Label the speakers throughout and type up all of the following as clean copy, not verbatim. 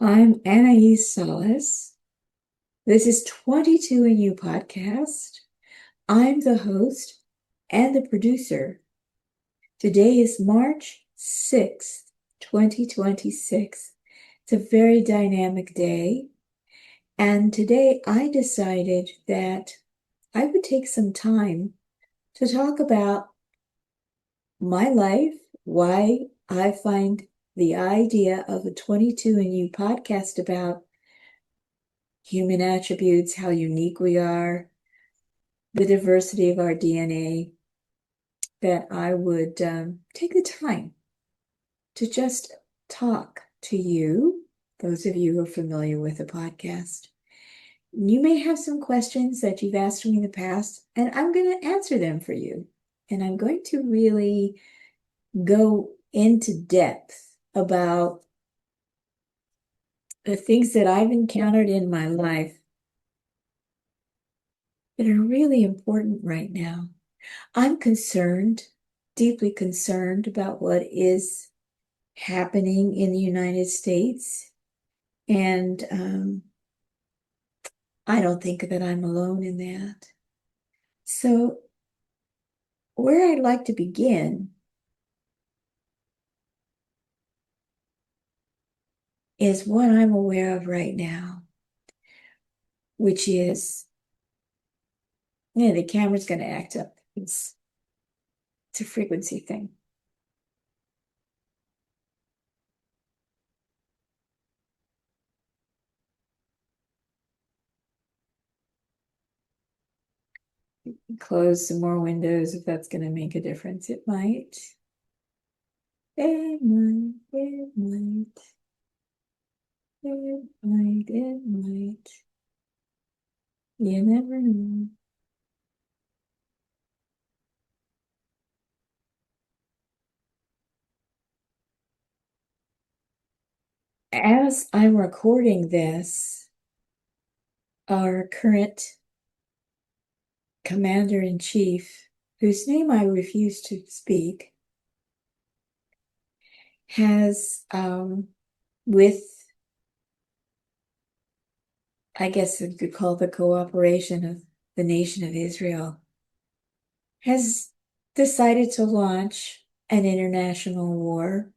Speaker 1: I'm Anais Salas. This is 22 and You podcast. I'm the host and the producer. Today is March 6th, 2026. It's a very dynamic day. And today I decided that I would take some time to talk about my life, why I find the idea of a 22 and You podcast about human attributes, how unique we are, the diversity of our DNA, that I would take the time to just talk to you, those of you who are familiar with the podcast. You may have some questions that you've asked me in the past, and I'm going to answer them for you. And I'm going to really go into depth about the things that I've encountered in my life that are really important right now. I'm concerned, deeply concerned about what is happening in the United States. And I don't think that I'm alone in that. So, where I'd like to begin is what I'm aware of right now, which is, the camera's going to act up. It's a frequency thing. Close some more windows if that's going to make a difference. It might. It might. It might. It might. It might. You never know. As I'm recording this, our current commander-in-chief, whose name I refuse to speak, has, with, I guess you could call the cooperation of the nation of Israel, has decided to launch an international war.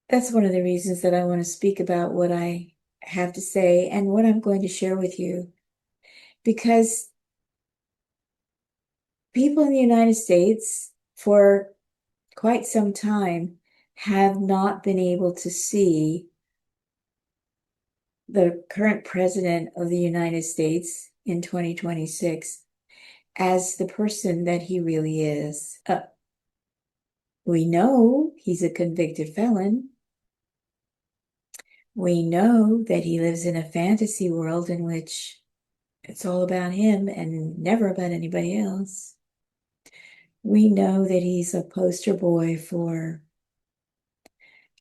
Speaker 1: That's one of the reasons that I want to speak about what I have to say and what I'm going to share with you, because people in the United States for quite some time have not been able to see the current president of the United States in 2026 as the person that he really is. We know he's a convicted felon. We know that he lives in a fantasy world in which it's all about him and never about anybody else. We know that he's a poster boy for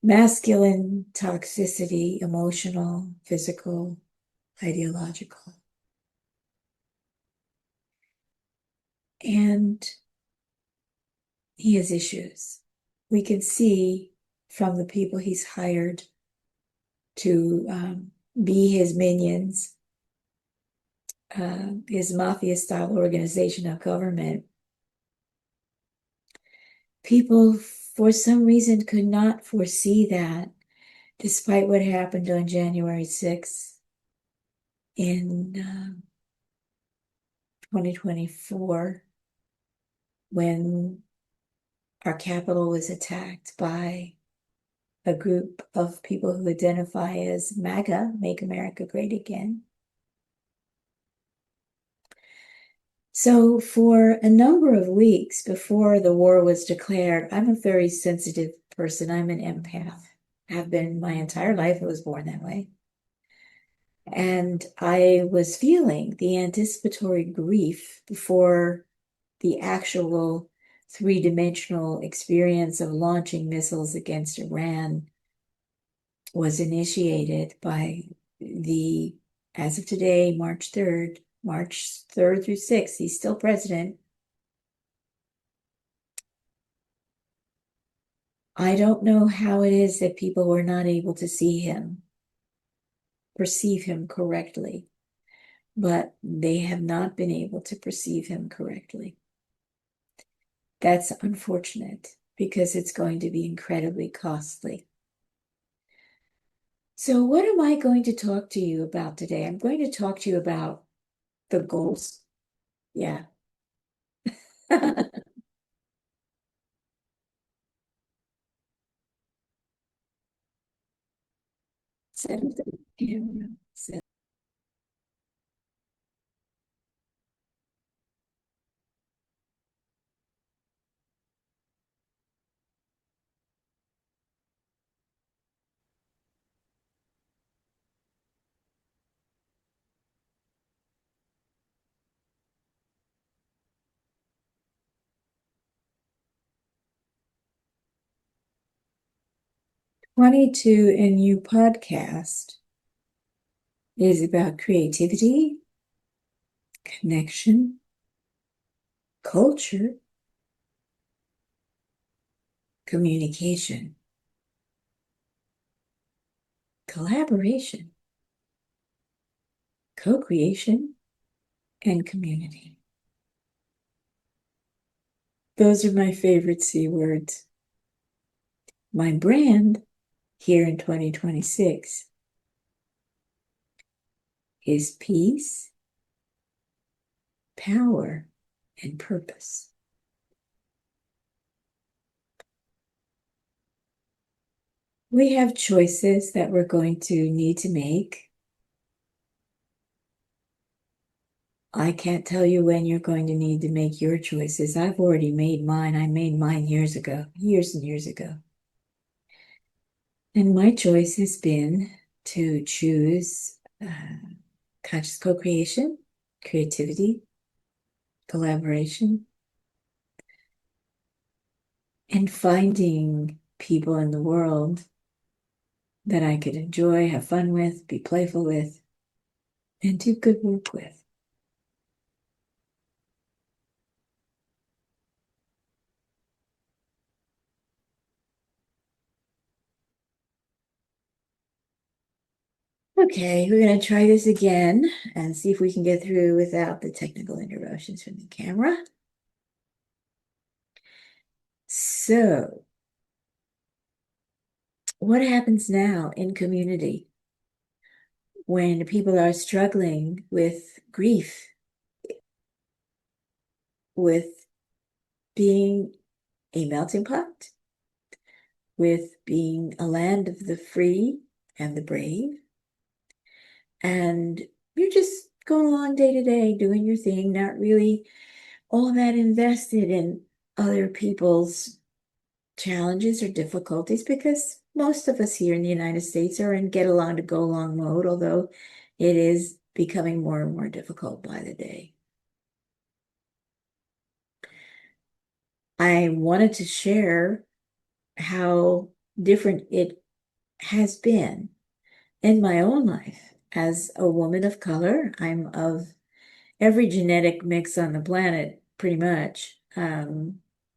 Speaker 1: masculine toxicity, emotional, physical, ideological. And he has issues. We can see from the people he's hired to be his minions, his mafia-style organization of government. People, for some reason, could not foresee that, despite what happened on January 6th in 2024, when our capital was attacked by a group of people who identify as MAGA, Make America Great Again. So for a number of weeks before the war was declared, I'm a very sensitive person. I'm an empath. Have been my entire life. I was born that way. And I was feeling the anticipatory grief before the actual three-dimensional experience of launching missiles against Iran was initiated by the, as of today, March 3rd through 6th, he's still president, I don't know how it is that people were not able to see him, perceive him correctly, but they have not been able to perceive him correctly. That's unfortunate because it's going to be incredibly costly. So, what am I going to talk to you about today? I'm going to talk to you about the goals. Yeah. Set up the camera. 22 and You podcast is about creativity, connection, culture, communication, collaboration, co-creation, and community. Those are my favorite C words. My brand here in 2026 is peace, power, and purpose. We have choices that we're going to need to make. I can't tell you when you're going to need to make your choices. I've already made mine. I made mine years ago, years and years ago. And my choice has been to choose conscious co-creation, creativity, collaboration, and finding people in the world that I could enjoy, have fun with, be playful with, and do good work with. Okay, we're going to try this again and see if we can get through without the technical interruptions from the camera. So, what happens now in community when people are struggling with grief, with being a melting pot, with being a land of the free and the brave, and you're just going along day to day, doing your thing, not really all that invested in other people's challenges or difficulties, because most of us here in the United States are in get along to go along mode, although it is becoming more and more difficult by the day. I wanted to share how different it has been in my own life as a woman of color. I'm of every genetic mix on the planet, pretty much,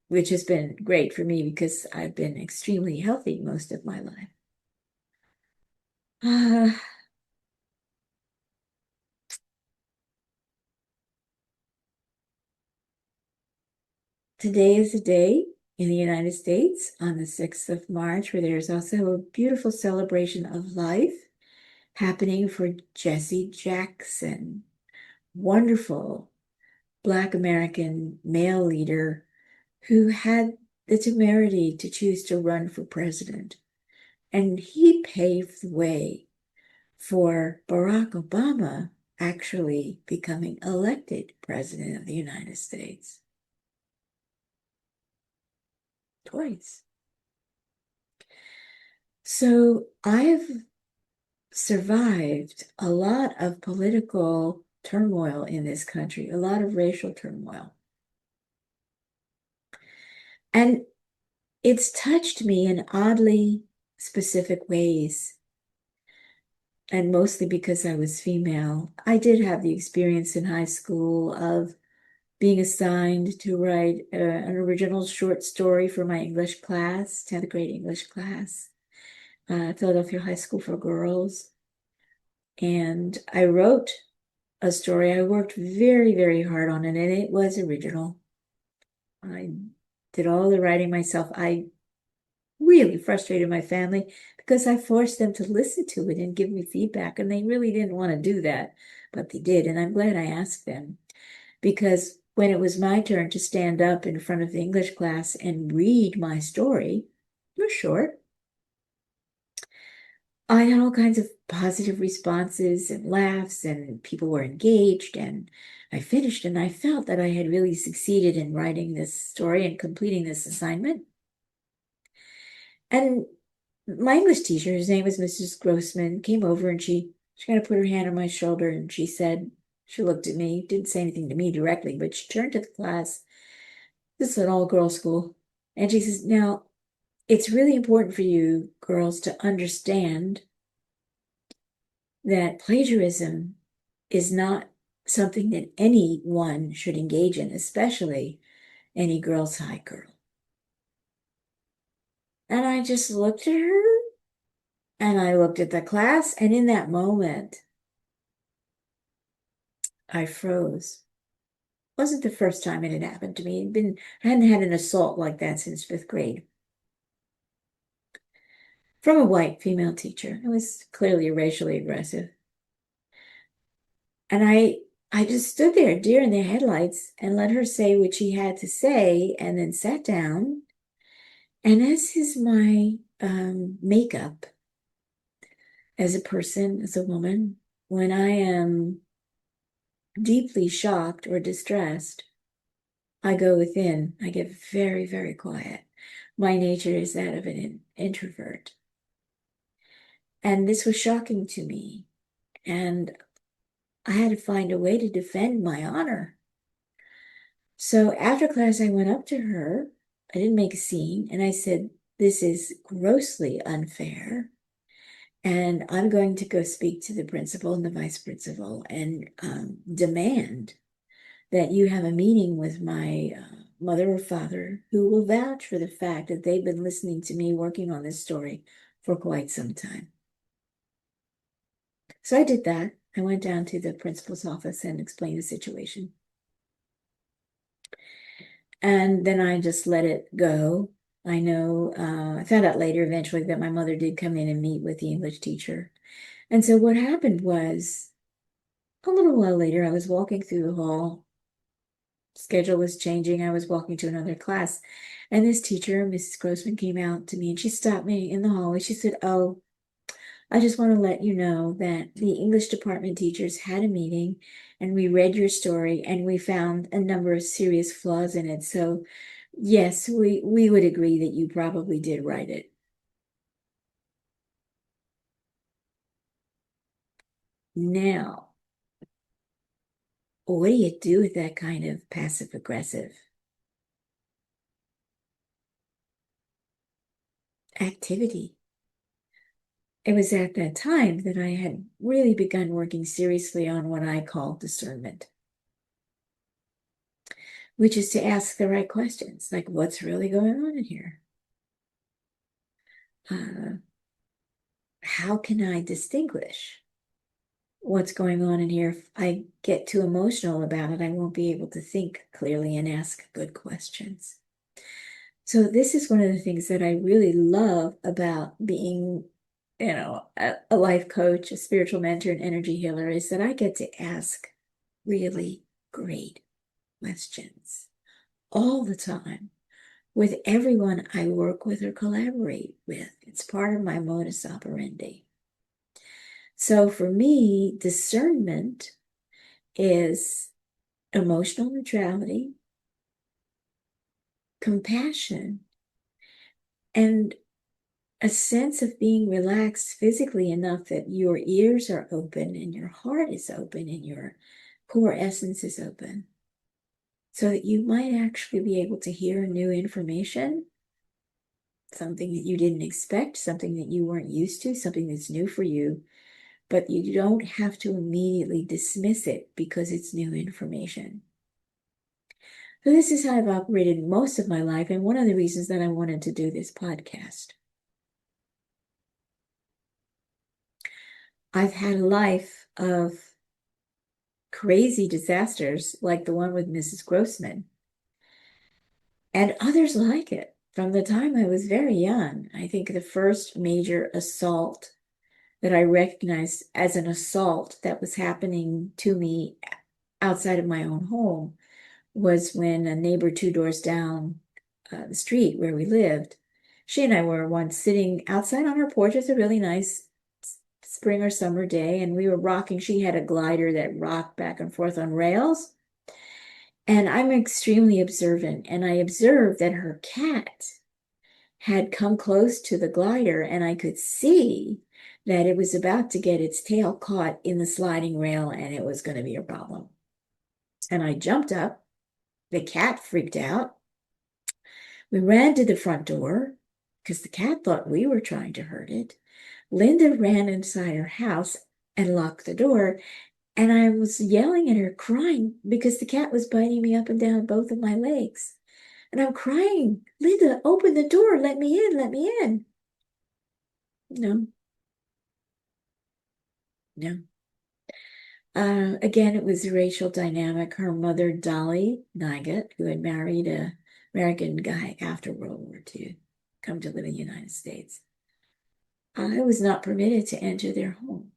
Speaker 1: which has been great for me because I've been extremely healthy most of my life. Uh, Today is a day in the United States on the 6th of March where there's also a beautiful celebration of life happening for Jesse Jackson, wonderful Black American male leader who had the temerity to choose to run for president. And he paved the way for Barack Obama actually becoming elected president of the United States twice. So I've survived a lot of political turmoil in this country, a lot of racial turmoil. And it's touched me in oddly specific ways. And mostly because I was female. I did have the experience in high school of being assigned to write an original short story for my English class, 10th grade English class, Philadelphia High School for Girls. And I wrote a story. I worked very, very hard on it, and it was original. I did all the writing myself. I really frustrated my family because I forced them to listen to it and give me feedback, and they really didn't want to do that, but they did, and I'm glad I asked them, because when it was my turn to stand up in front of the English class and read my story, it was short. I had all kinds of positive responses and laughs, and people were engaged, and I finished, and I felt that I had really succeeded in writing this story and completing this assignment. And my English teacher, whose name was Mrs. Grossman, came over, and she kind of put her hand on my shoulder, and she said, she looked at me, didn't say anything to me directly, but she turned to the class. This is an all-girl school. And she says, now, it's really important for you girls to understand that plagiarism is not something that anyone should engage in, especially any girl's high girl. And I just looked at her, and I looked at the class, and in that moment, I froze. It wasn't the first time it had happened to me. I hadn't had an assault like that since 5th grade. From a white female teacher. It was clearly racially aggressive. And I just stood there, deer in the headlights, and let her say what she had to say, and then sat down. And as is my makeup as a person, as a woman, when I am deeply shocked or distressed, I go within. I get very, very quiet. My nature is that of an introvert. And this was shocking to me. And I had to find a way to defend my honor. So after class, I went up to her. I didn't make a scene. And I said, this is grossly unfair. And I'm going to go speak to the principal and the vice principal and demand that you have a meeting with my mother or father who will vouch for the fact that they've been listening to me working on this story for quite some time. So I did that. I went down to the principal's office and explained the situation. And then I just let it go. I know, I found out later eventually that my mother did come in and meet with the English teacher. And so what happened was, a little while later, I was walking through the hall. Schedule was changing. I was walking to another class. And this teacher, Mrs. Grossman, came out to me and she stopped me in the hallway. She said, oh, I just want to let you know that the English department teachers had a meeting and we read your story and we found a number of serious flaws in it. So yes, we would agree that you probably did write it. Now, what do you do with that kind of passive aggressive activity? It was at that time that I had really begun working seriously on what I call discernment, which is to ask the right questions, like what's really going on in here? How can I distinguish what's going on in here? If I get too emotional about it, I won't be able to think clearly and ask good questions. So this is one of the things that I really love about being, a life coach, a spiritual mentor, an energy healer, is that I get to ask really great questions all the time with everyone I work with or collaborate with. It's part of my modus operandi. So for me, discernment is emotional neutrality, compassion, and a sense of being relaxed physically enough that your ears are open and your heart is open and your core essence is open, so that you might actually be able to hear new information, something that you didn't expect, something that you weren't used to, something that's new for you, but you don't have to immediately dismiss it because it's new information. So this is how I've operated most of my life, and one of the reasons that I wanted to do this podcast. I've had a life of crazy disasters like the one with Mrs. Grossman, and others like it. From the time I was very young, I think the first major assault that I recognized as an assault that was happening to me outside of my own home was when a neighbor 2 doors down the street where we lived, she and I were once sitting outside on her porch. It's a really nice spring or summer day, and we were rocking. She had a glider that rocked back and forth on rails. And I'm extremely observant, and I observed that her cat had come close to the glider, and I could see that it was about to get its tail caught in the sliding rail, and it was going to be a problem. And I jumped up. The cat freaked out. We ran to the front door because the cat thought we were trying to hurt it. Linda ran inside her house and locked the door. And I was yelling at her, crying, because the cat was biting me up and down both of my legs. And I'm crying, Linda, open the door, let me in, let me in. No, no. Again, it was a racial dynamic. Her mother, Dolly Nygett, who had married an American guy after World War II, come to live in the United States. I was not permitted to enter their home.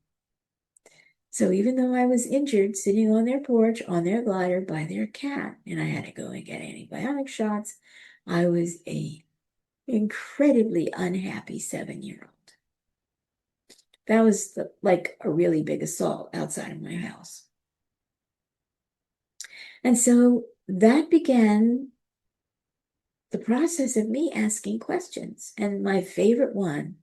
Speaker 1: So even though I was injured sitting on their porch, on their glider by their cat, and I had to go and get antibiotic shots, I was a incredibly unhappy 7-year-old. That was like a really big assault outside of my house. And so that began the process of me asking questions. And my favorite one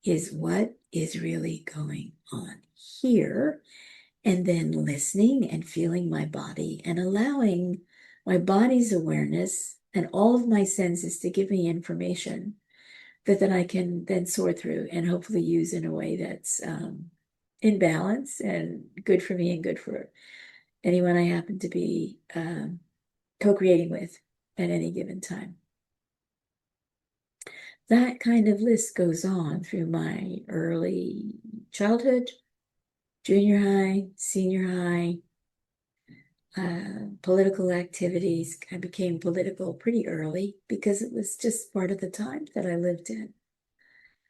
Speaker 1: is, what is really going on here? And then listening and feeling my body and allowing my body's awareness and all of my senses to give me information that then I can then sort through and hopefully use in a way that's in balance and good for me and good for anyone I happen to be co-creating with at any given time. That kind of list goes on through my early childhood, junior high, senior high, political activities. I became political pretty early because it was just part of the time that I lived in.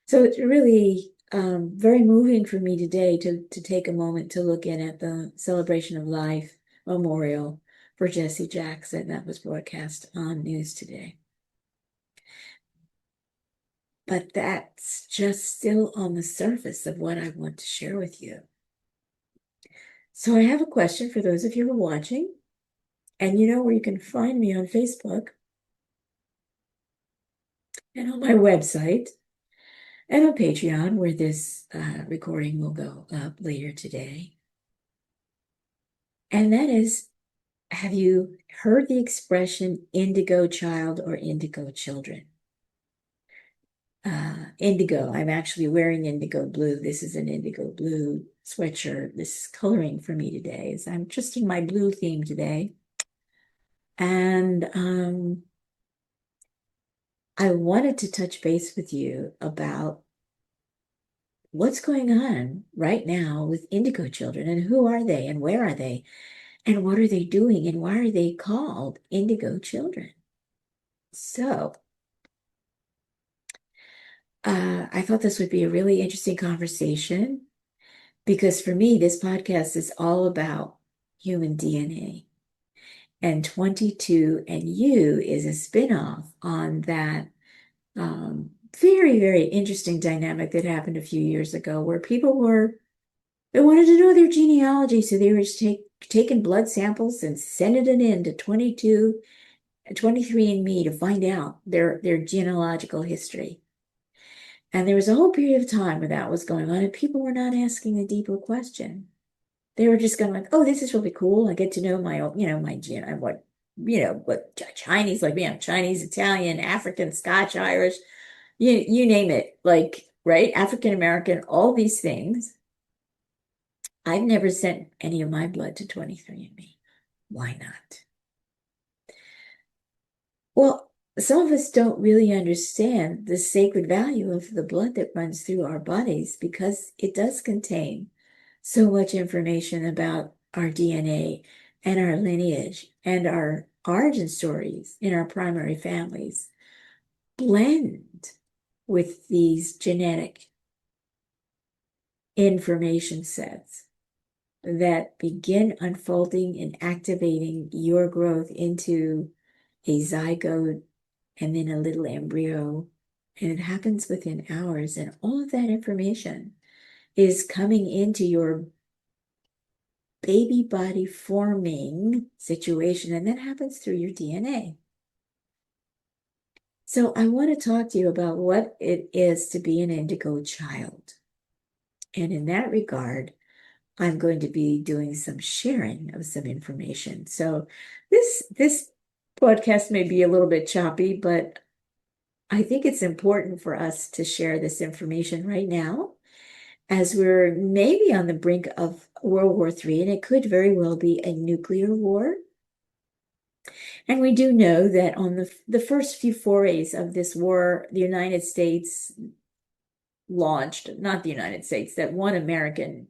Speaker 1: So it's really very moving for me today to take a moment to look in at the Celebration of Life memorial for Jesse Jackson that was broadcast on News Today. But that's just still on the surface of what I want to share with you. So I have a question for those of you who are watching, and you know where you can find me on Facebook and on my website and on Patreon, where this recording will go up later today. And that is, have you heard the expression indigo child or indigo children? Indigo, I'm actually wearing indigo blue. This is an indigo blue sweatshirt. This is coloring for me today. As I'm just in my blue theme today. And I wanted to touch base with you about what's going on right now with indigo children and who are they and where are they and what are they doing and why are they called indigo children? So I thought this would be a really interesting conversation because for me, this podcast is all about human DNA. And 22andU is a spinoff on that very, very interesting dynamic that happened a few years ago where they wanted to know their genealogy. So they were just taking blood samples and sending it in to 23andMe to find out their genealogical history. And there was a whole period of time where that was going on, and people were not asking a deeper question. They were just going like, oh, this is really cool. I get to know my, my gen, what Chinese, like, Chinese, Italian, African, Scotch, Irish, you name it, like, right? African American, all these things. I've never sent any of my blood to 23andMe. Why not? Well, some of us don't really understand the sacred value of the blood that runs through our bodies because it does contain so much information about our DNA and our lineage and our origin stories in our primary families blend with these genetic information sets that begin unfolding and activating your growth into a zygote and then a little embryo. And it happens within hours. And all of that information is coming into your baby body forming situation. And that happens through your DNA. So I want to talk to you about what it is to be an indigo child. And in that regard, I'm going to be doing some sharing of some information. So this podcast may be a little bit choppy, but I think it's important for us to share this information right now as we're maybe on the brink of World War III, and it could very well be a nuclear war. And we do know that on the first few forays of this war, the United States launched, not the United States, that one American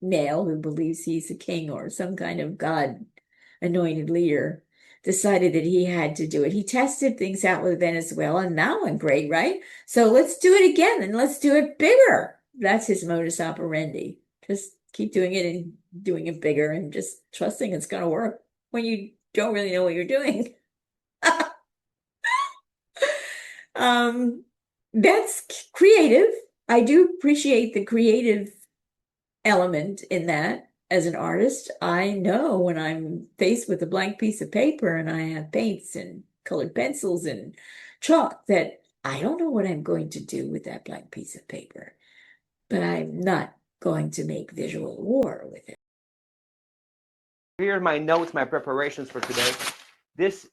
Speaker 1: male who believes he's a king or some kind of God anointed leader decided that he had to do it. He tested things out with Venezuela and that went great, right? So let's do it again and let's do it bigger. That's his modus operandi. Just keep doing it and doing it bigger and just trusting it's going to work when you don't really know what you're doing. um, that's creative. I do appreciate the creative element in that. As an artist, I know when I'm faced with a blank piece of paper and I have paints and colored pencils and chalk that I don't know what I'm going to do with that blank piece of paper, but I'm not going to make visual war with it.
Speaker 2: Here are my notes, my preparations for today. This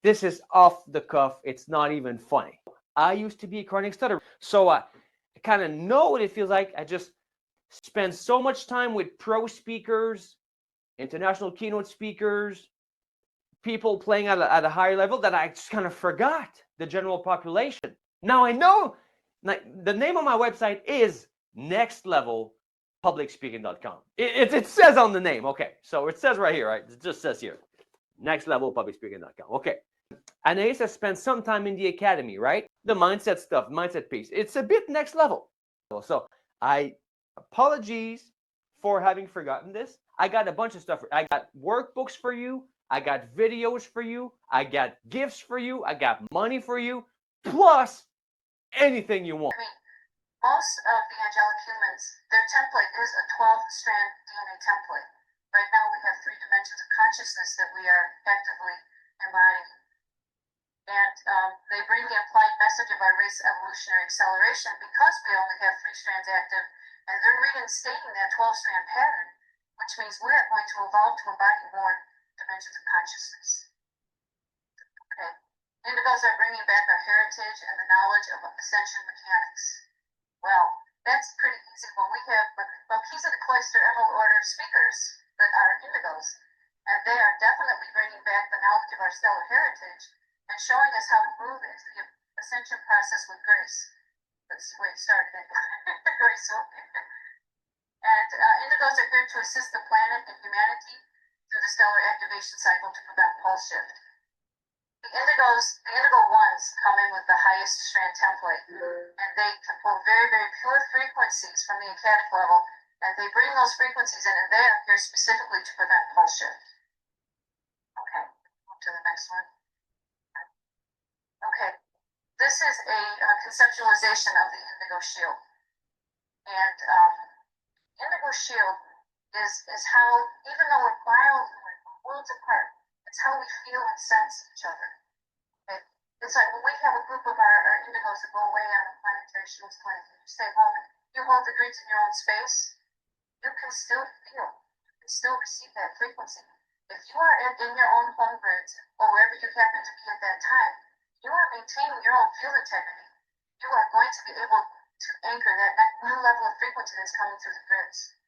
Speaker 2: is off the cuff. It's not even funny. I used to be a chronic stutterer, so I kind of know what it feels like. I just spend so much time with pro speakers, international keynote speakers, people playing at a higher level that I just kind of forgot the general population. Now I know, like, the name of my website is nextlevelpublicspeaking.com. It says on the name. Okay, so it says right here, right? It just says here, nextlevelpublicspeaking.com. Okay. Anais has spent some time in the academy, right? The mindset stuff, mindset piece. It's a bit next level. So apologies for having forgotten this. I got a bunch of stuff. I got workbooks for you. I got videos for you. I got gifts for you. I got money for you. Plus anything you want.
Speaker 3: I mean, most of the angelic humans, their template is a 12-strand DNA template. Right now we have 3 dimensions of consciousness that we are actively embodying. And they bring the implied message of our race evolutionary acceleration because we only have 3 strands active, and they're reinstating that 12-strand pattern, which means we're going to evolve to embody more dimensions of consciousness. Okay. Indigos are bringing back our heritage and the knowledge of ascension mechanics. Well, that's pretty easy when we have, well, keys of the cloister emerald order speakers that are indigos, and they are definitely bringing back the knowledge of our stellar heritage and showing us how to move into the ascension process with grace. That's the way it started. Grace. And indigos are here to assist the planet and humanity through the stellar activation cycle to prevent pole shift. The indigo ones come in with the highest strand template, and they can pull very, very pure frequencies from the ecstatic level, and they bring those frequencies in, and they are here specifically to prevent pole shift. Okay, move to the next one. Okay, this is a conceptualization of the indigo shield, and indigo shield is how, even though we're worlds apart, it's how we feel and sense each other. It's like when we have a group of our indigos that go away on a planetary shields planet, and you stay home and you hold the grids in your own space, you can still feel, you can still receive that frequency. If you are in your own home grids, or wherever you happen to be at that time, you are maintaining your own field integrity. You are going to be able to anchor that new level of frequency that's coming through the grids.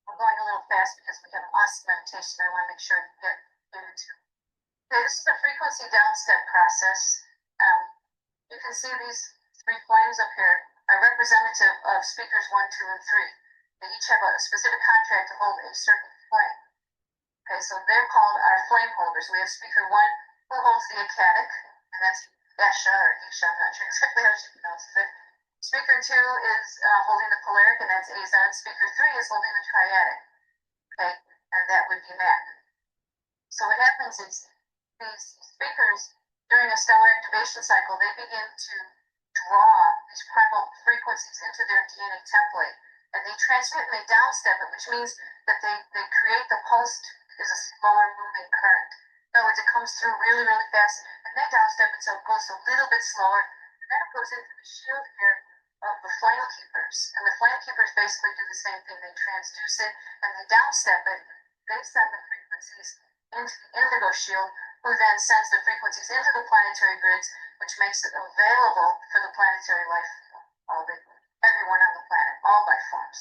Speaker 3: I'm going a little fast because we have an awesome meditation I want to make sure to get into. Okay, this is the frequency downstep process. You can see these three flames up here are representative of speakers 1, 2, and 3. They each have a specific contract to hold a certain flame. Okay, so they're called our flame holders. We have speaker 1 who holds the acatic, and that's Esha or Isha, I'm not sure exactly how she pronounces it. Speaker 2 is holding the polaric, and that's Azon. Speaker 3 is holding the triadic, okay, and that would be Mac. So what happens is these speakers, during a stellar activation cycle, they begin to draw these primal frequencies into their DNA template, and they transmit and they downstep it, which means that they create the pulse is a slower moving current. In other words, it comes through really, really fast, and they downstep it, so it goes a little bit slower, and then it goes into the shield here of the flame keepers. And the flame keepers basically do the same thing. They transduce it and they downstep it. They send the frequencies into the indigo shield, who then sends the frequencies into the planetary grids, which makes it available for the planetary life, everyone on the planet, all life forms.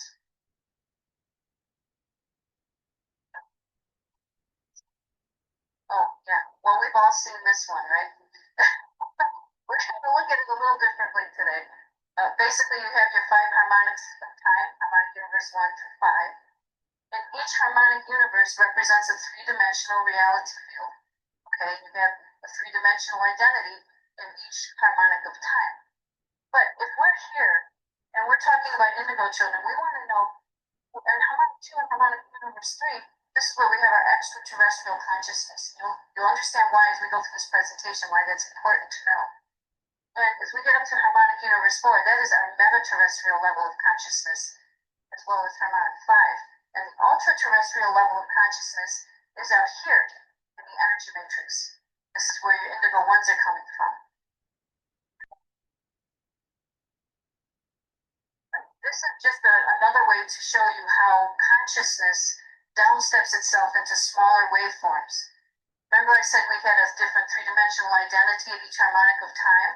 Speaker 3: Oh, yeah. Well, we've all seen this one, right? We're going to look at it a little differently today. Basically, you have your 5 harmonics of time, harmonic universe 1 through 5. And each harmonic universe represents a 3-dimensional reality field. Okay, you have a 3-dimensional identity in each harmonic of time. But if we're here and we're talking about indigo children, we want to know, and harmonic 2 and harmonic universe 3, this is where we have our extraterrestrial consciousness. You'll understand why as we go through this presentation, why that's important to know. And as we get up to harmonic universe 4, that is our meta-terrestrial level of consciousness, as well as harmonic 5. And the ultra-terrestrial level of consciousness is out here in the energy matrix. This is where your indigo ones are coming from. This is just another way to show you how consciousness downsteps itself into smaller waveforms. Remember I said we had a different 3-dimensional identity at each harmonic of time?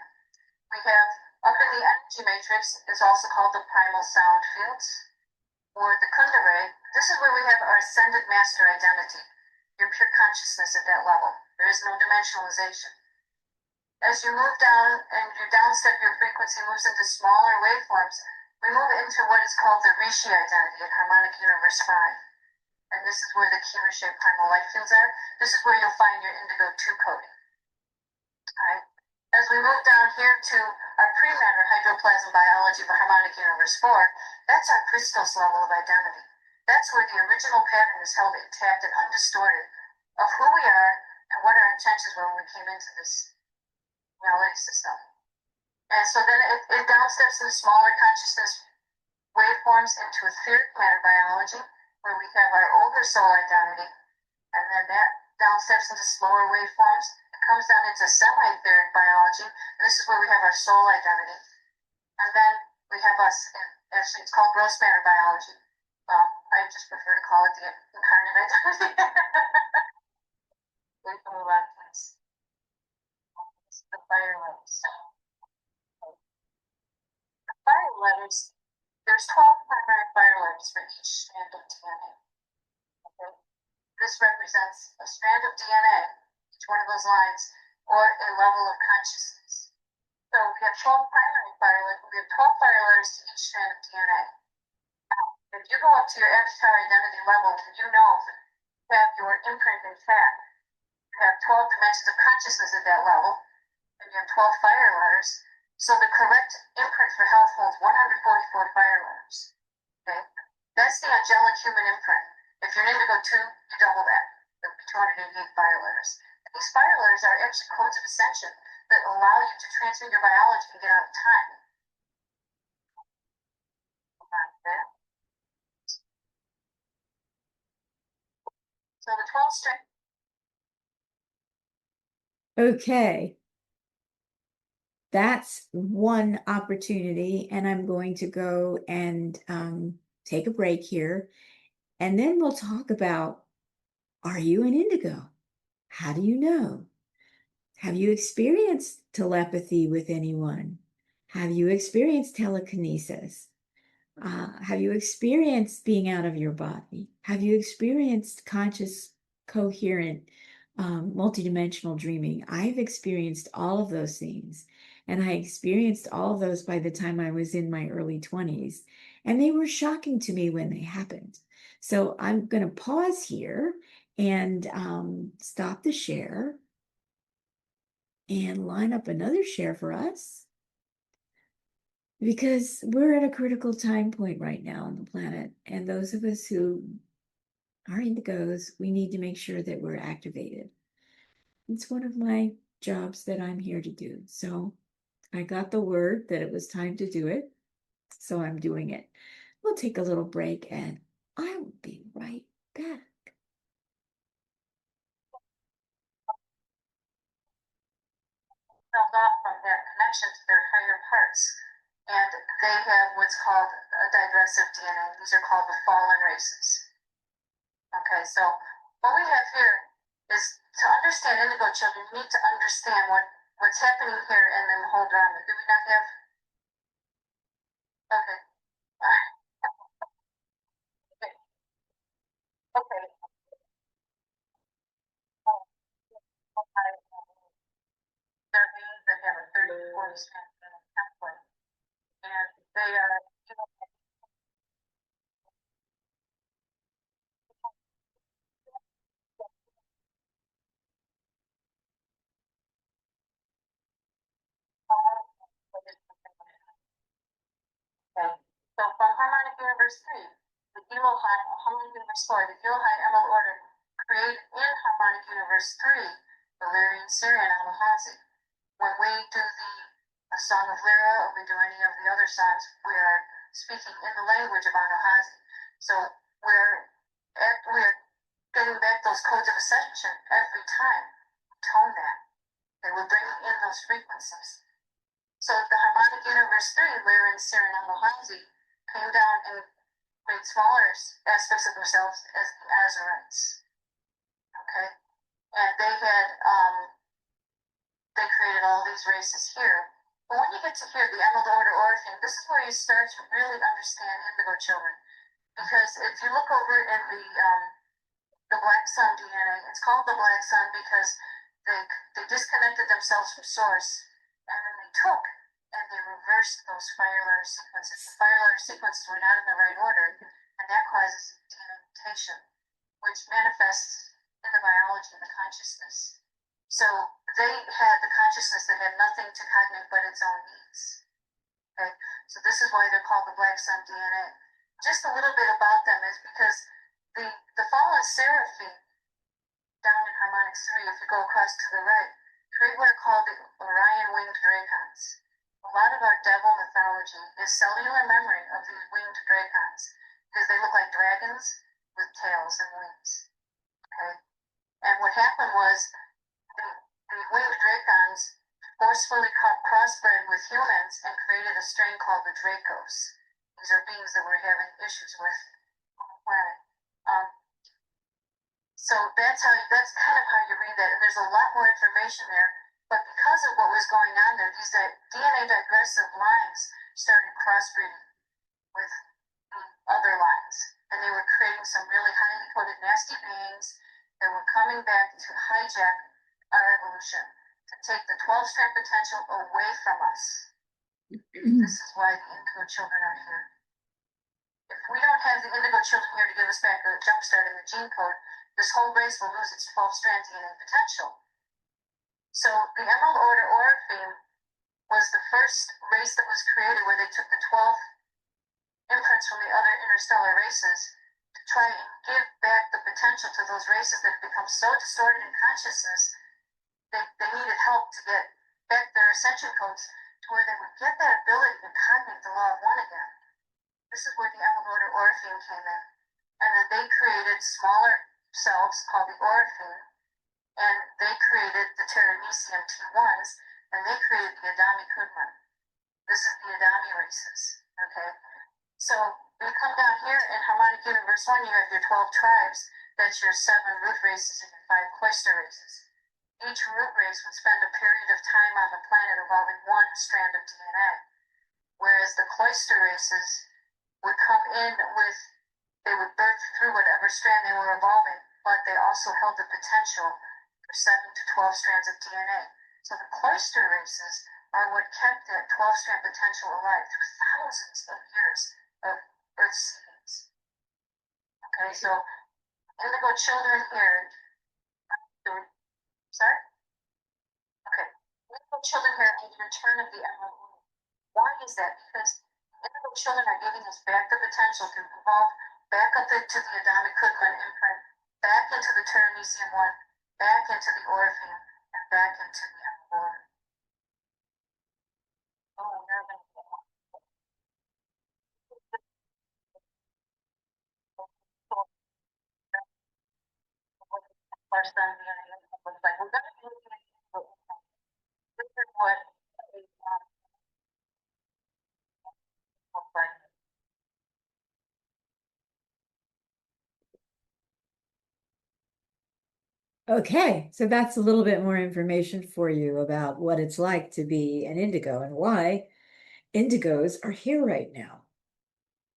Speaker 3: We have, up in the energy matrix, is also called the primal sound fields, or the Kundalini. This is where we have our ascended master identity, your pure consciousness at that level. There is no dimensionalization. As you move down and you downstep, your frequency moves into smaller waveforms, we move into what is called the Rishi identity at harmonic universe 5. And this is where the Kira-shaped primal light fields are. This is where you'll find your indigo 2 coding. All right. As we move down here to our pre-matter hydroplasm biology of harmonic universe 4, that's our Christos level of identity. That's where the original pattern is held intact and undistorted of who we are and what our intentions were when we came into this reality system. And so then it downsteps in smaller consciousness waveforms into etheric matter biology, where we have our older soul identity, and then that downsteps into slower waveforms. It comes down into semi-etheric biology, and this is where we have our soul identity. And then we have us, actually it's called gross matter biology. I just prefer to call it the incarnate identity. We can move on, please. The fire letters. The fire letters, there's 12 primary fire letters for each strand of DNA. Okay? This represents a strand of DNA, each one of those lines, or a level of consciousness. So we have 12 primary fire letters. We have 12 fire letters to each strand of DNA. Now, if you go up to your avatar identity level, you know you have your imprint intact. You have 12 dimensions of consciousness at that level, and you have 12 fire letters. So the correct imprint for health holds 144 fire letters. Okay? That's the angelic human imprint. If you're an indigo 2, you double that. That would be 288 fire letters. And these fire letters are actually codes of ascension that allow you to transmute your biology and get out of time. So the 12 strand.
Speaker 1: Okay. That's one opportunity, and I'm going to go and take a break here, and then we'll talk about, are you an indigo? How do you know? Have you experienced telepathy with anyone? Have you experienced telekinesis? Have you experienced being out of your body? Have you experienced conscious, coherent multidimensional dreaming. I've experienced all of those things. And I experienced all of those by the time I was in my early 20s. And they were shocking to me when they happened. So I'm going to pause here and stop the share and line up another share for us because we're at a critical time point right now on the planet. And those of us who are indigos, we need to make sure that we're activated. It's one of my jobs that I'm here to do. So I got the word that it was time to do it. So I'm doing it. We'll take a little break and I will be right back.
Speaker 3: Held off from their connection to their higher parts. And they have what's called a digressive DNA. These are called the fallen races. Okay, so what we have here is to understand indigo children, you need to understand what's happening here and then the whole drama. Do we not have? Okay. Okay. Okay. There are beings that have a 30 to 40 strand template, and they are, okay. So from harmonic universe 3, the Elohai, harmonic universe 4, the Elohai Emerald Order create in harmonic universe 3, the Lyrian Syrian Alhazi. When we do the Song of Lyra or we do any of the other songs, we are speaking in the language of Anahazi. So we're getting back those codes of ascension every time we tone that. They will bring in those frequencies. So the harmonic universe 3, Lyra and Syrian Anahazi, came down and made smaller aspects of themselves as the Azarites. Okay? And they had they created all these races here. But when you get to here, the Emerald Order Orphan, this is where you start to really understand indigo children. Because if you look over in the Black Sun DNA, it's called the Black Sun because they disconnected themselves from Source, and then they took and they reversed those fire letter sequences. The fire letter sequences were not in the right order, and that causes DNA mutation, which manifests in the biology of the consciousness. So they had the consciousness that had nothing to cognate but its own needs. Okay, so this is why they're called the Black Sun DNA. Just a little bit about them is because the fallen seraphim down in harmonics 3, if you go across to the right, create what are called the Orion winged dragons. A lot of our devil mythology is cellular memory of these winged dragons because they look like dragons with tails and wings. Okay, and what happened was the winged dragons forcefully crossbred with humans and created a strain called the Dracos. These are beings that we're having issues with on the planet. So that's kind of how you read that. And there's a lot more information there. But because of what was going on there, these DNA digressive lines started crossbreeding with the other lines. And they were creating some really highly coded nasty beings that were coming back to hijack our evolution, to take the 12-strand potential away from us. This is why the indigo children are here. If we don't have the indigo children here to give us back a jump start in the gene code, this whole race will lose its 12-strand DNA potential. So the Emerald Order Orpheum was the first race that was created where they took the 12 imprints from the other interstellar races to try and give back the potential to those races that have become so distorted in consciousness they needed help to get back their ascension codes to where they would get that ability to cognate the law of one again. This is where the Emerald Order Orpheum came in. And then they created smaller selves called the Orpheum, and they created the Teranesium T1s, and they created the Adami Kudman. This is the Adami races. Okay? So you come down here in Harmonic Universe 1, you have your 12 tribes. That's your 7 root races and your 5 cloister races. Each root race would spend a period of time on the planet evolving one strand of DNA, whereas the cloister races would come in with, they would birth through whatever strand they were evolving, but they also held the potential for 7 to 12 strands of DNA. So the cloister races are what kept that 12-strand potential alive through thousands of years of Earth seedings. Okay, so indigo children here, sorry? Okay, indigo children here at the return of the emerald moon. Why is that? Because indigo children are giving us back the potential to evolve back up into the Adamic Cookman imprint, back into the Teranesium 1, back into the Orpheum, and back into the emerald. Oh, we're going to our son DNA looks like. We're going to be looking at this is what a looks like.
Speaker 1: Okay, so that's a little bit more information for you about what it's like to be an indigo and why indigos are here right now.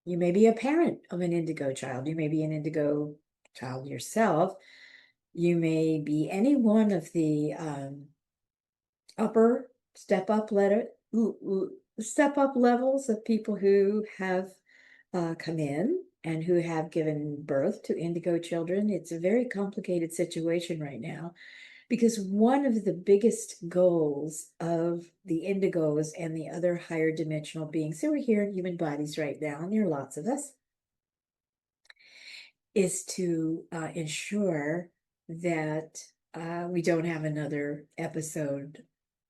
Speaker 1: You may be a parent of an indigo child. You may be an indigo child yourself. You may be any one of the upper step up levels of people who have come in and who have given birth to indigo children. It's a very complicated situation right now because one of the biggest goals of the indigos and the other higher dimensional beings who are here in human bodies right now, and there are lots of us, is to ensure that we don't have another episode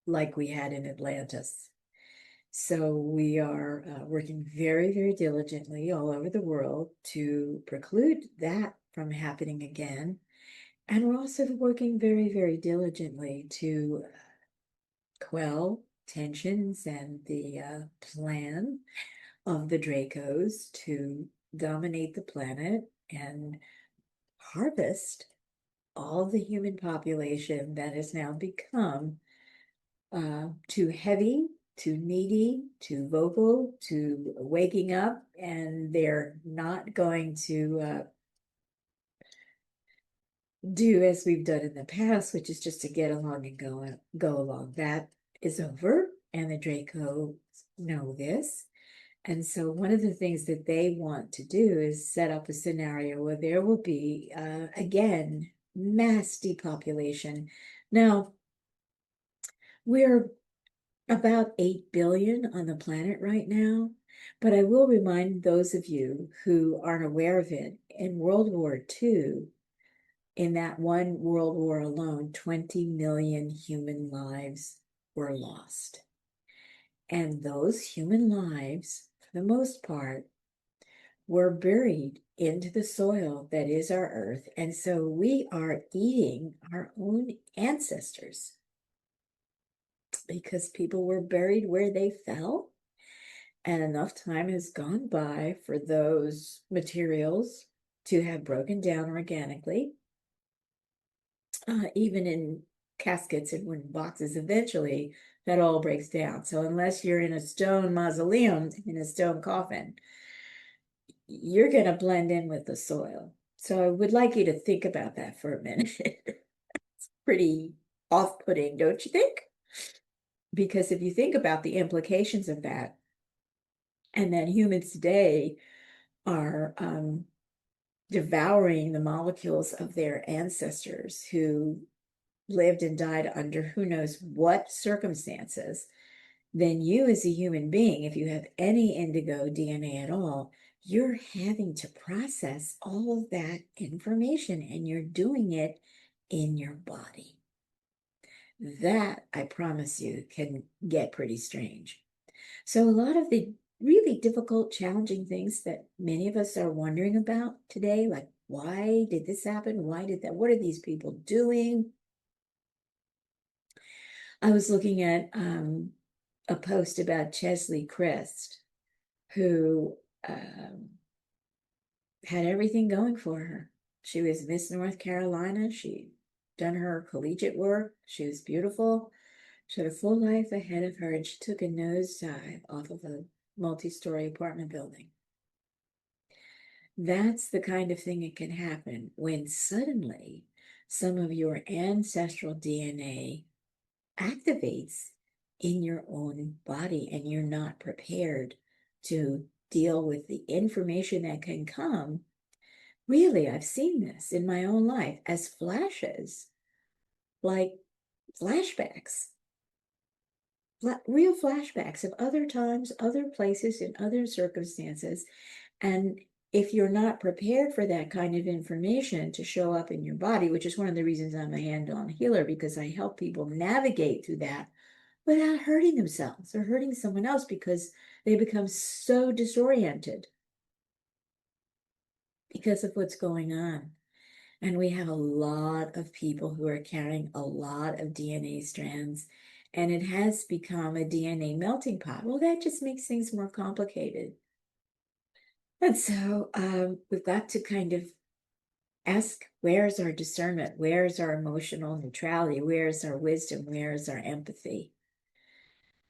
Speaker 1: like we had in Atlantis. So we are working very, very diligently all over the world to preclude that from happening again. And we're also working very, very diligently to quell tensions and the plan of the Dracos to dominate the planet and harvest all the human population that has now become too heavy, too needy, too vocal, too waking up, and they're not going to do as we've done in the past, which is just to get along and go along. That is over, and the Draco know this. And so one of the things that they want to do is set up a scenario where there will be, again, mass depopulation. Now, we're about 8 billion on the planet right now, but I will remind those of you who aren't aware of it, in World War II, in that one World War alone, 20 million human lives were lost. And those human lives, for the most part, were buried into the soil that is our earth. And so we are eating our own ancestors because people were buried where they fell. And enough time has gone by for those materials to have broken down organically, even in caskets and wooden boxes. Eventually, that all breaks down. So unless you're in a stone mausoleum, in a stone coffin, you're going to blend in with the soil. So I would like you to think about that for a minute. It's pretty off-putting, don't you think? Because if you think about the implications of that, and that humans today are devouring the molecules of their ancestors who lived and died under who knows what circumstances, then you as a human being, if you have any indigo DNA at all, you're having to process all of that information and you're doing it in your body. That, I promise you, can get pretty strange. So a lot of the really difficult, challenging things that many of us are wondering about today, like why did this happen? Why did that? What are these people doing? I was looking at a post about Chesley Christ, who had everything going for her. She was Miss North Carolina. She'd done her collegiate work. She was beautiful. She had a full life ahead of her, and she took a nosedive off of a multi-story apartment building. That's the kind of thing that can happen when suddenly some of your ancestral DNA activates in your own body, and you're not prepared to deal with the information that can come. Really, I've seen this in my own life as flashes, like flashbacks, real flashbacks of other times, other places, in other circumstances. And if you're not prepared for that kind of information to show up in your body, which is one of the reasons I'm a hand-on healer, because I help people navigate through that without hurting themselves or hurting someone else, because they become so disoriented because of what's going on. And we have a lot of people who are carrying a lot of DNA strands, and it has become a DNA melting pot. Well, that just makes things more complicated. And so we've got to kind of ask, where's our discernment? Where's our emotional neutrality? Where's our wisdom? Where's our empathy?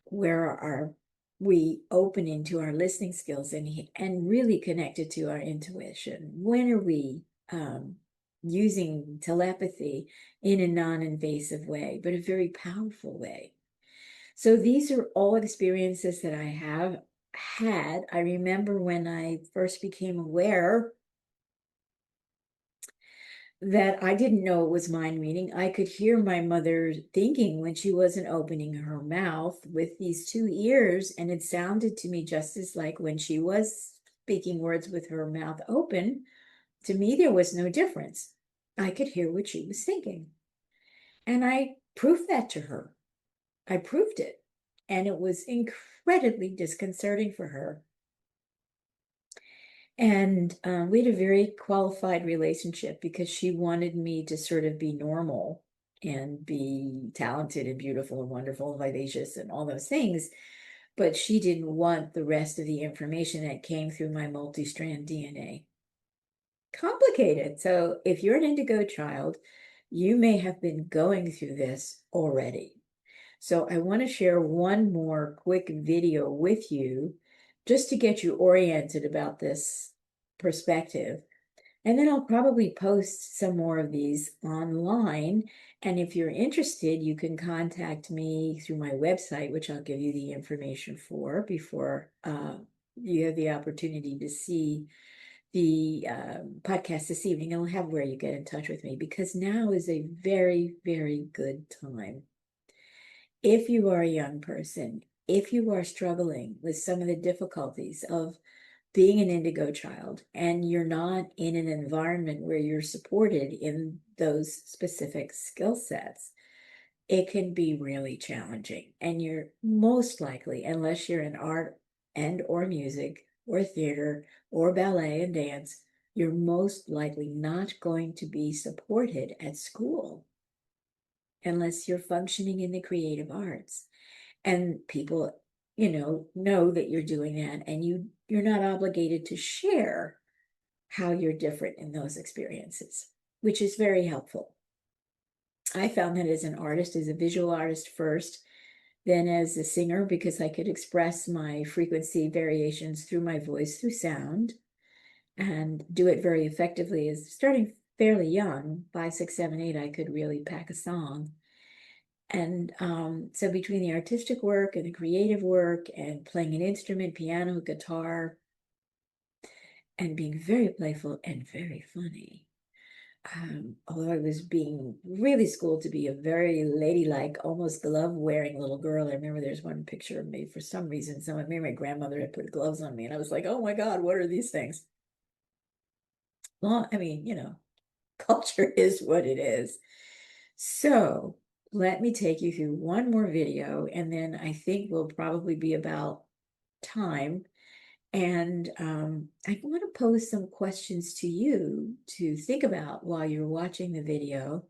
Speaker 1: Where are we opening to our listening skills and really connected to our intuition? When are we using telepathy in a non-invasive way, but a very powerful way? So these are all experiences that I have had. I remember when I first became aware that I didn't know it was mind reading. I could hear my mother thinking when she wasn't opening her mouth with these two ears, and it sounded to me just as like when she was speaking words with her mouth open. To me, there was no difference. I could hear what she was thinking. And I proved that to her. I proved it. And it was incredibly disconcerting for her. And we had a very qualified relationship because she wanted me to sort of be normal and be talented and beautiful and wonderful and vivacious and all those things. But she didn't want the rest of the information that came through my multi-strand DNA. Complicated. So if you're an indigo child, you may have been going through this already. So I want to share one more quick video with you just to get you oriented about this perspective. And then I'll probably post some more of these online. And if you're interested, you can contact me through my website, which I'll give you the information for before you have the opportunity to see the podcast this evening. I'll have where you get in touch with me, because now is a very, very good time. If you are a young person, if you are struggling with some of the difficulties of being an indigo child and you're not in an environment where you're supported in those specific skill sets, it can be really challenging. And you're most likely, unless you're in art and or music or theater or ballet and dance, you're most likely not going to be supported at school unless you're functioning in the creative arts. And people, know that you're doing that, and you're not obligated to share how you're different in those experiences, which is very helpful. I found that as an artist, as a visual artist first, then as a singer, because I could express my frequency variations through my voice, through sound, and do it very effectively. As starting fairly young, 5, 6, 7, 8, I could really pack a song. And so between the artistic work and the creative work and playing an instrument, piano, guitar, and being very playful and very funny, although I was being really schooled to be a very ladylike, almost glove-wearing little girl. I remember there's one picture of me, for some reason, maybe my grandmother had put gloves on me, and I was like, oh my God, what are these things? Well, I mean, culture is what it is. So let me take you through one more video, and then I think we'll probably be about time. And I want to pose some questions to you to think about while you're watching the video.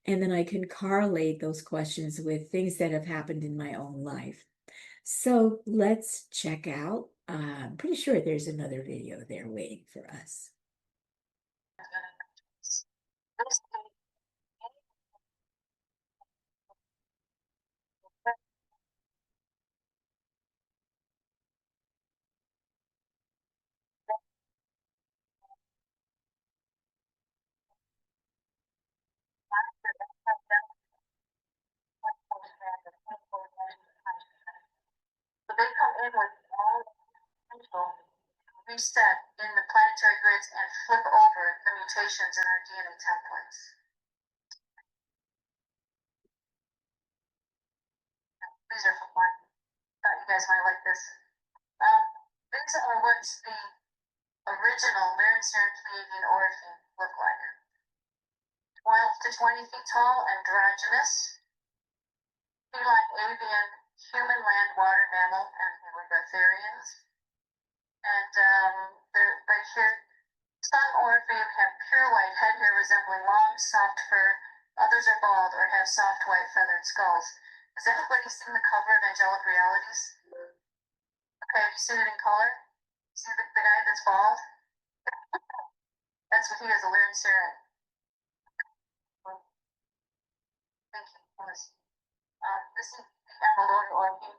Speaker 1: And then I can correlate those questions with things that have happened in my own life. So let's check out. I'm pretty sure there's another video there waiting for us.
Speaker 3: same with all potential reset in the planetary grids and flip over the mutations in our DNA templates. These are fun. Thought you guys might like this. These are what the original Lyran-Serin Pleiadian orifin look like. 12 to 20 feet tall, androgynous, feline, avian, human, land, water, mammal, and breatharians. And they're right here. Some orifin have pure white head hair resembling long, soft fur. Others are bald or have soft white feathered skulls. Has anybody seen the cover of Angelic Realities? Okay, have you seen it in color? See the guy that's bald? That's what he is, a Lyran-Serin. Thank you. This is the emerald order, or the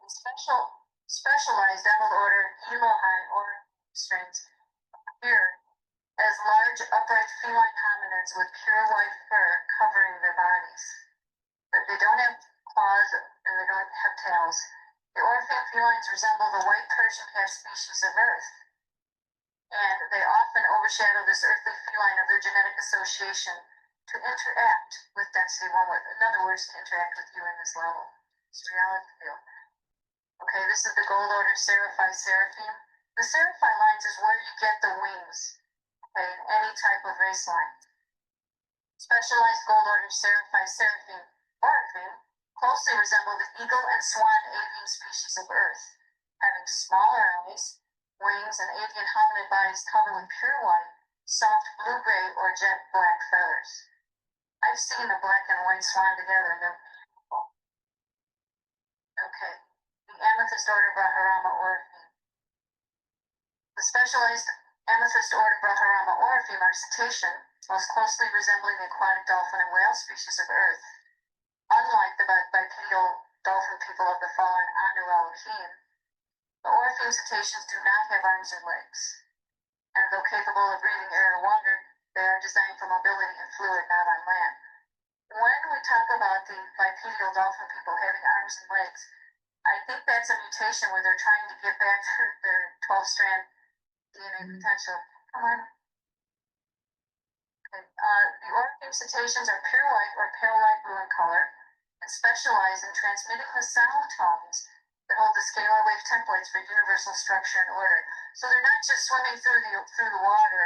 Speaker 3: specialized emerald order Elohai or strains appear as large, upright feline hominids with pure white fur covering their bodies. But they don't have claws and they don't have tails. The orphan felines resemble the white Persian cat species of Earth, and they often overshadow this earthly feline of their genetic association to interact with density one with. In other words, to interact with you in this level. It's reality field. Okay, this is the gold order Seraphi Seraphim. The Seraphi lines is where you get the wings, okay, in any type of race line. Specialized gold order Seraphi Seraphim orifin closely resemble the eagle and swan avian species of Earth, having smaller eyes, wings, and avian hominid bodies covered with pure white, soft blue-gray, or jet black feathers. I've seen a black and white swan together, and they're beautiful. Okay, the amethyst order Brahmarama orifin. The specialized amethyst order Brahmarama orifin are cetacean, most closely resembling the aquatic dolphin and whale species of Earth. Unlike the bipedal dolphin people of the fallen Anu Elohim, the orifin cetaceans do not have arms or legs, and though capable of breathing air or water, they are designed for mobility and fluid, not on land. When we talk about the bipedal dolphin people having arms and legs, I think that's a mutation where they're trying to get back to their 12-strand DNA potential. Come on. Okay. The orifin cetaceans are pure white or pale light blue in color and specialize in transmitting the sound tones that hold the scalar wave templates for universal structure and order. So they're not just swimming through the water,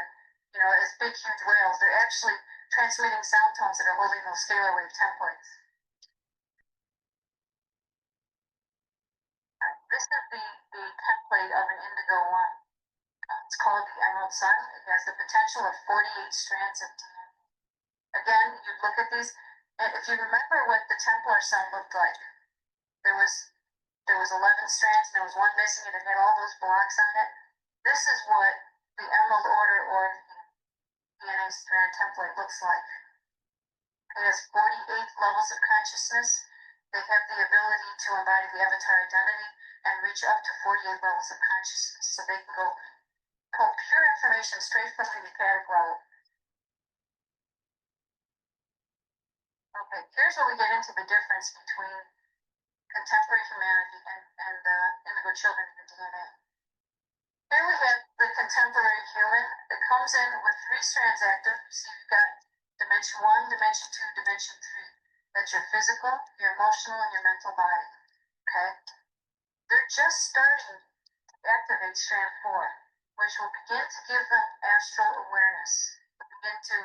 Speaker 3: as big, huge whales. They're actually transmitting sound tones that are holding those scalar wave templates. This is the template of an Indigo One. It's called the Emerald Sun. It has the potential of 48 strands of DNA. Again, you look at these, and if you remember what the Templar Sun looked like, there was 11 strands, and there was one missing, and it had all those blocks on it. This is what the Emerald Order or DNA strand template looks like. It has 48 levels of consciousness. They have the ability to embody the avatar identity and reach up to 48 levels of consciousness, so they can pull pure information straight from the ecstatic level. Okay, here's where we get into the difference between contemporary humanity and indigo children in the DNA. Here we have the contemporary human that comes in with 3 strands active. So you've got dimension 1, dimension 2, dimension 3. That's your physical, your emotional, and your mental body. Okay? They're just starting to activate strand 4, which will begin to give them astral awareness. They'll begin to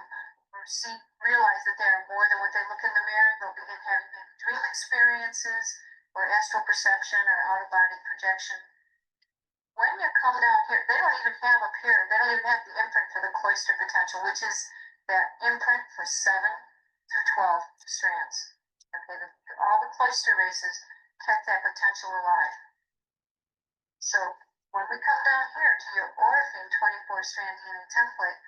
Speaker 3: realize that they are more than what they look in the mirror. They'll begin having dream experiences or astral perception or out-of-body projection. When you come down here, they don't even have up here, they don't even have the imprint for the cloister potential, which is that imprint for 7 through 12 strands. Okay, all the cloister races kept that potential alive. So when we come down here to your orifin 24-strand DNA template,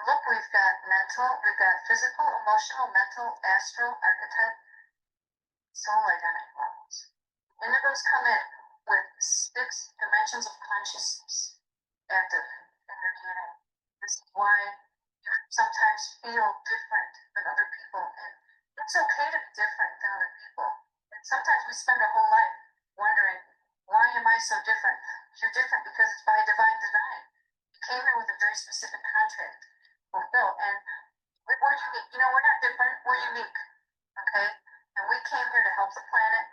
Speaker 3: look, we've got mental, we've got physical, emotional, mental, astral, archetype, soul identity levels. Indigos come in with 6 dimensions of consciousness active in their DNA. This is why you sometimes feel different than other people, and it's okay to be different than other people. And sometimes we spend our whole life wondering Why am I so different? You're different because it's by divine design. You came here with a very specific contract fulfilled, and we're unique. You know, we're not different, we're unique. Okay? And we came here to help the planet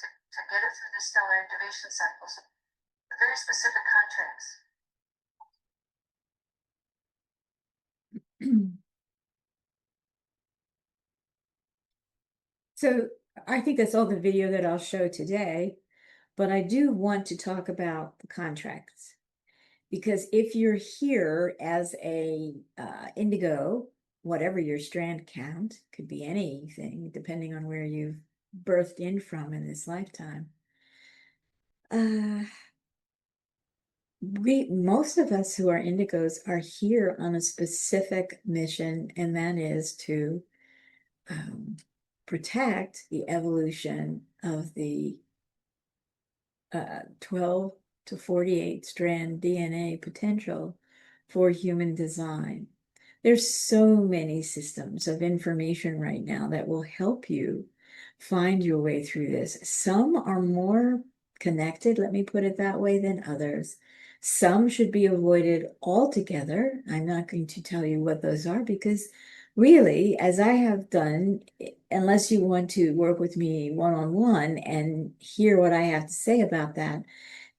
Speaker 3: to get it through the stellar activation cycles. Very specific contracts.
Speaker 1: So I think that's all the video that I'll show today, but I do want to talk about the contracts, because if you're here as a indigo, whatever your strand count, could be anything depending on where you've birthed in from in this lifetime. Most of us who are indigos are here on a specific mission, and that is to protect the evolution of the 12 to 48 strand DNA potential for human design. There's so many systems of information right now that will help you find your way through this. Some are more connected, let me put it that way, than others. Some should be avoided altogether. I'm not going to tell you what those are, because really, as I have done, unless you want to work with me one-on-one and hear what I have to say about that,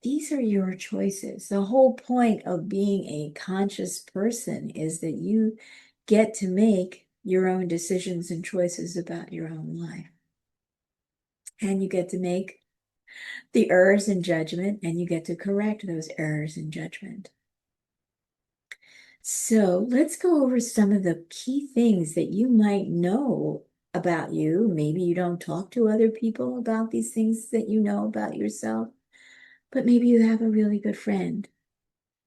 Speaker 1: these are your choices. The whole point of being a conscious person is that you get to make your own decisions and choices about your own life. And you get to make the errors in judgment, and you get to correct those errors in judgment. So let's go over some of the key things that you might know about you. Maybe you don't talk to other people about these things that you know about yourself, but maybe you have a really good friend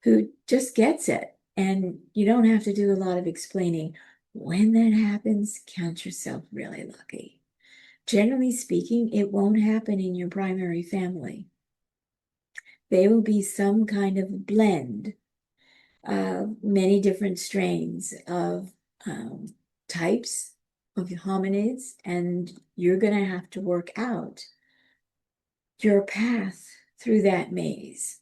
Speaker 1: who just gets it, and you don't have to do a lot of explaining. When that happens, count yourself really lucky. Generally speaking, it won't happen in your primary family. They will be some kind of blend of many different strains of types of hominids, and you're going to have to work out your path through that maze.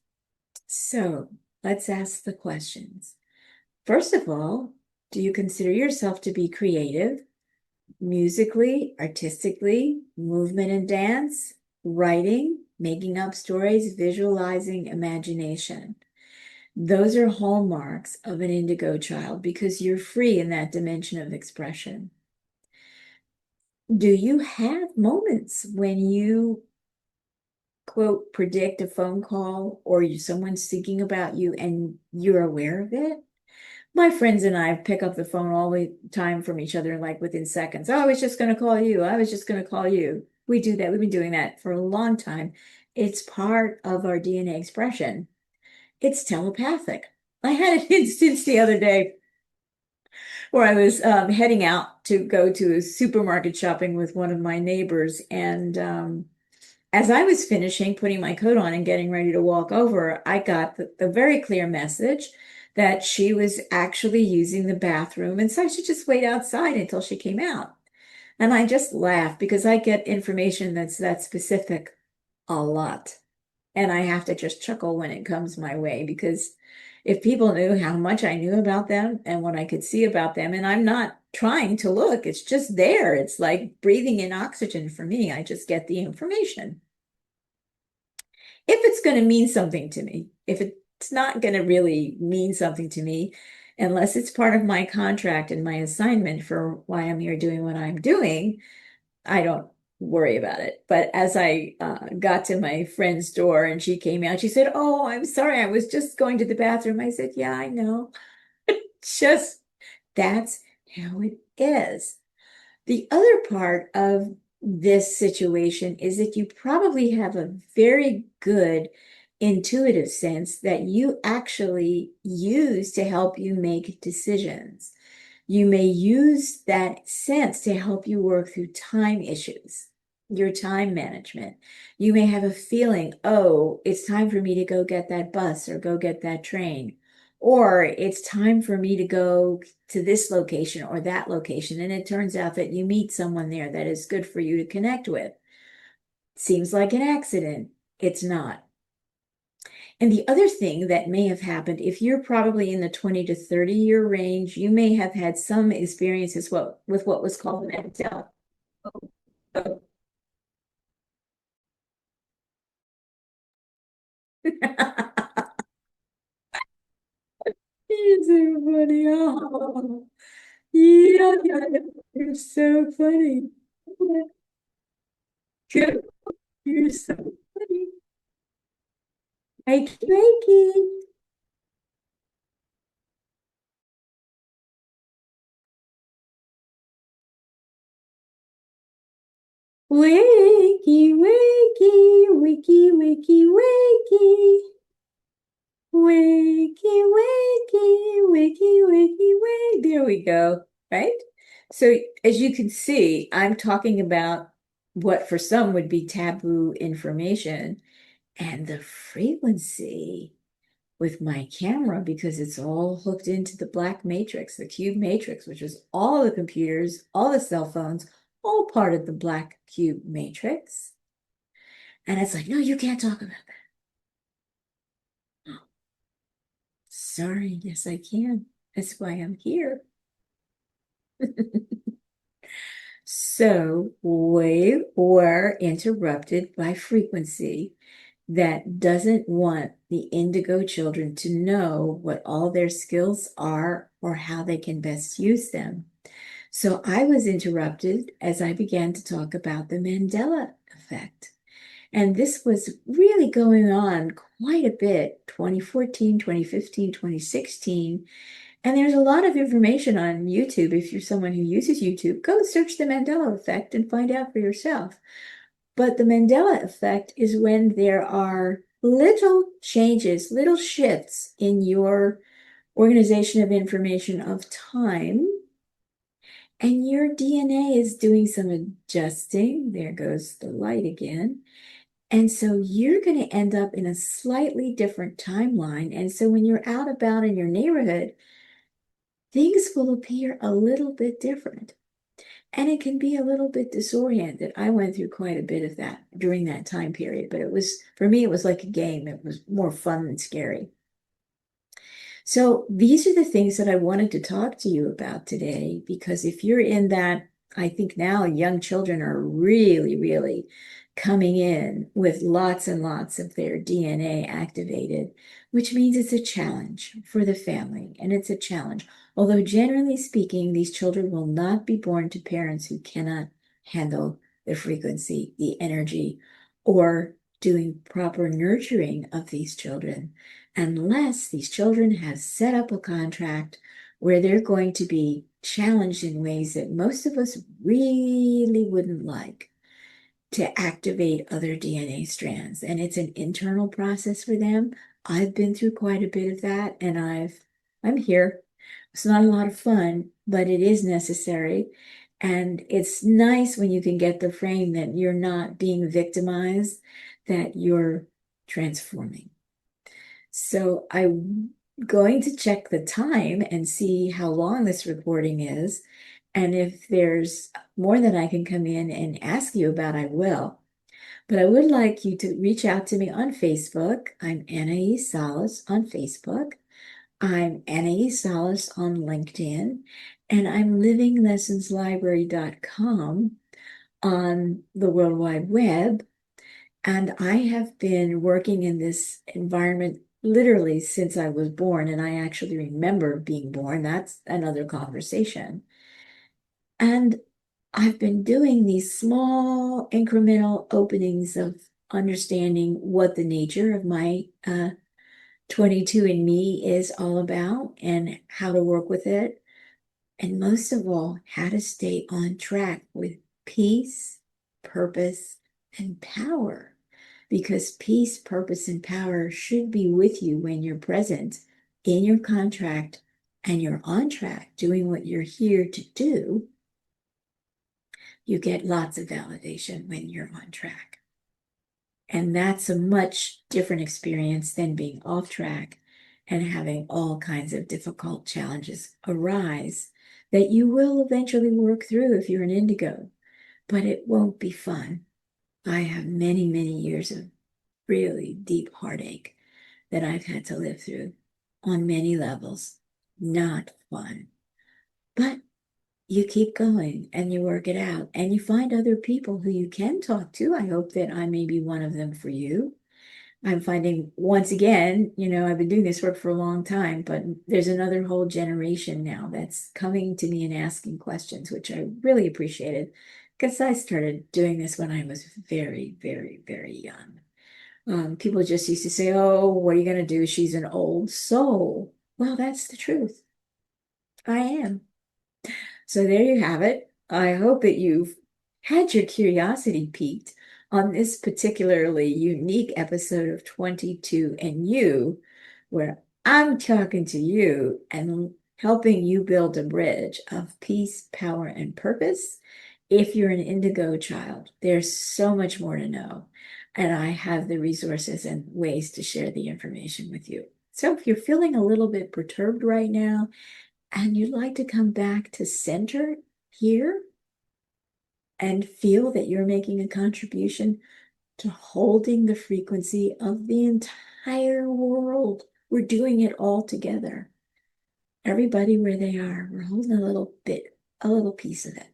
Speaker 1: So let's ask the questions. First of all, do you consider yourself to be creative, musically, artistically, movement and dance, writing, making up stories, visualizing, imagination? Those are hallmarks of an indigo child, because you're free in that dimension of expression. Do you have moments when you, quote, predict a phone call or someone's thinking about you and you're aware of it? My friends and I pick up the phone all the time from each other, like within seconds. Oh, I was just going to call you. I was just going to call you. We do that. We've been doing that for a long time. It's part of our DNA expression. It's telepathic. I had an instance the other day where I was heading out to go to a supermarket shopping with one of my neighbors. And as I was finishing putting my coat on and getting ready to walk over, I got the very clear message that she was actually using the bathroom, and so I should just wait outside until she came out. And I just laughed, because I get information that's that specific a lot. And I have to just chuckle when it comes my way, because if people knew how much I knew about them and what I could see about them, and I'm not trying to look, it's just there. It's like breathing in oxygen for me. I just get the information. If it's going to mean something to me, if it's not going to really mean something to me, unless it's part of my contract and my assignment for why I'm here doing what I'm doing, I don't worry about it. But as I got to my friend's door and she came out, she said, "Oh, I'm sorry, I was just going to the bathroom." I said, "Yeah, I know." Just that's how it is. The other part of this situation is that you probably have a very good intuitive sense that you actually use to help you make decisions. You may use that sense to help you work through time issues, your time management. You may have a feeling, oh, it's time for me to go get that bus or go get that train, or it's time for me to go to this location or that location. And it turns out that you meet someone there that is good for you to connect with. Seems like an accident. It's not. And the other thing that may have happened, if you're probably in the 20 to 30 year range, you may have had some experiences with what was called an Mandela. You're so funny. Oh. Yeah, yeah, you're so funny. Good. You're so funny. Wakey, wakey. Wakey, wakey, wakey, wakey, wakey. Wakey, wakey, wakey, wakey, wakey. There we go. Right? So as you can see, I'm talking about what for some would be taboo information and the frequency with my camera because it's all hooked into the black matrix, the cube matrix, which is all the computers, all the cell phones, all part of the black cube matrix. And it's like, no, you can't talk about that. Sorry, yes, I can. That's why I'm here. So we were interrupted by frequency that doesn't want the indigo children to know what all their skills are or how they can best use them. So I was interrupted as I began to talk about the Mandela effect. And this was really going on quite a bit, 2014, 2015, 2016. And there's a lot of information on YouTube. If you're someone who uses YouTube, go search the Mandela effect and find out for yourself. But the Mandela effect is when there are little changes, little shifts in your organization of information of time, and your DNA is doing some adjusting. There goes the light again. And so you're going to end up in a slightly different timeline. And so when you're out about in your neighborhood, things will appear a little bit different. And it can be a little bit disoriented. I went through quite a bit of that during that time period, but it was, for me, it was like a game. It was more fun than scary. So these are the things that I wanted to talk to you about today, because if you're in that, I think now young children are really, really coming in with lots and lots of their DNA activated, which means it's a challenge for the family, and it's a challenge. Although generally speaking, these children will not be born to parents who cannot handle the frequency, the energy, or doing proper nurturing of these children, unless these children have set up a contract where they're going to be challenged in ways that most of us really wouldn't like to activate other DNA strands. And it's an internal process for them. I've been through quite a bit of that, and I'm here. It's not a lot of fun, but it is necessary. And it's nice when you can get the frame that you're not being victimized, that you're transforming. So I'm going to check the time and see how long this recording is. And if there's more that I can come in and ask you about, I will. But I would like you to reach out to me on Facebook. I'm Anna Salas on Facebook. I'm Anna Salas on LinkedIn. And I'm livinglessonslibrary.com on the World Wide Web. And I have been working in this environment literally since I was born, and I actually remember being born. That's another conversation. And I've been doing these small incremental openings of understanding what the nature of my 22andMe is all about and how to work with it. And most of all, how to stay on track with peace, purpose, and power. Because peace, purpose, and power should be with you when you're present in your contract and you're on track doing what you're here to do. You get lots of validation when you're on track. And that's a much different experience than being off track and having all kinds of difficult challenges arise that you will eventually work through if you're an indigo, but it won't be fun. I have many, many years of really deep heartache that I've had to live through on many levels. Not fun. But you keep going and you work it out and you find other people who you can talk to. I hope that I may be one of them for you. I'm finding once again, I've been doing this work for a long time, but there's another whole generation now that's coming to me and asking questions, which I really appreciated because I started doing this when I was very, very, very young. People just used to say, oh, what are you going to do? She's an old soul. Well, that's the truth. I am. So there you have it. I hope that you've had your curiosity piqued on this particularly unique episode of 22 and You, where I'm talking to you and helping you build a bridge of peace, power, and purpose. If you're an indigo child, there's so much more to know. And I have the resources and ways to share the information with you. So if you're feeling a little bit perturbed right now, and you'd like to come back to center here and feel that you're making a contribution to holding the frequency of the entire world. We're doing it all together. Everybody where they are, we're holding a little piece of it.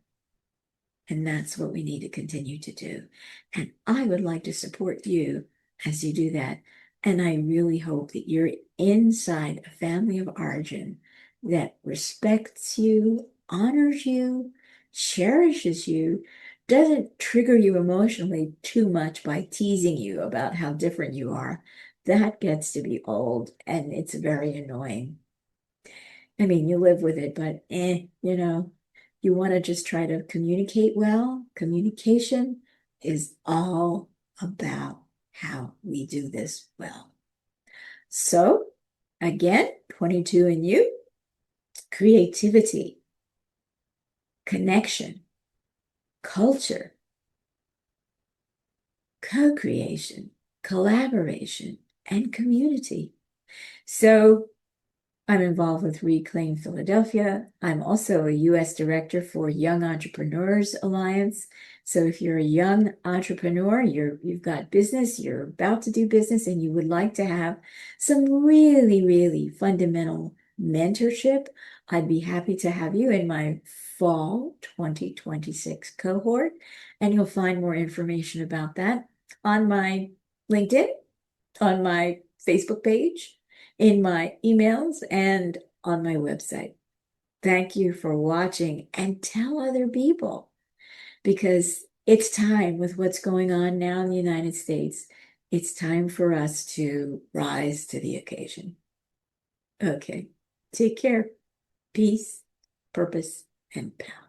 Speaker 1: And that's what we need to continue to do. And I would like to support you as you do that. And I really hope that you're inside a family of origin that respects you, honors you, cherishes you, doesn't trigger you emotionally too much by teasing you about how different you are. That gets to be old and it's very annoying. I mean, you live with it, but you want to just try to communicate well. Communication is all about how we do this well. So, again, 22 and You, creativity, connection, culture, co-creation, collaboration, and community. So, I'm involved with Reclaim Philadelphia. I'm also a U.S. Director for Young Entrepreneurs Alliance. So if you're a young entrepreneur, you've got business, you're about to do business, and you would like to have some really, really fundamental mentorship, I'd be happy to have you in my fall 2026 cohort. And you'll find more information about that on my LinkedIn, on my Facebook page, in my emails, and on my website. Thank you for watching and tell other people because it's time with what's going on now in the United States. It's time for us to rise to the occasion. Okay, take care. Peace, purpose, and power.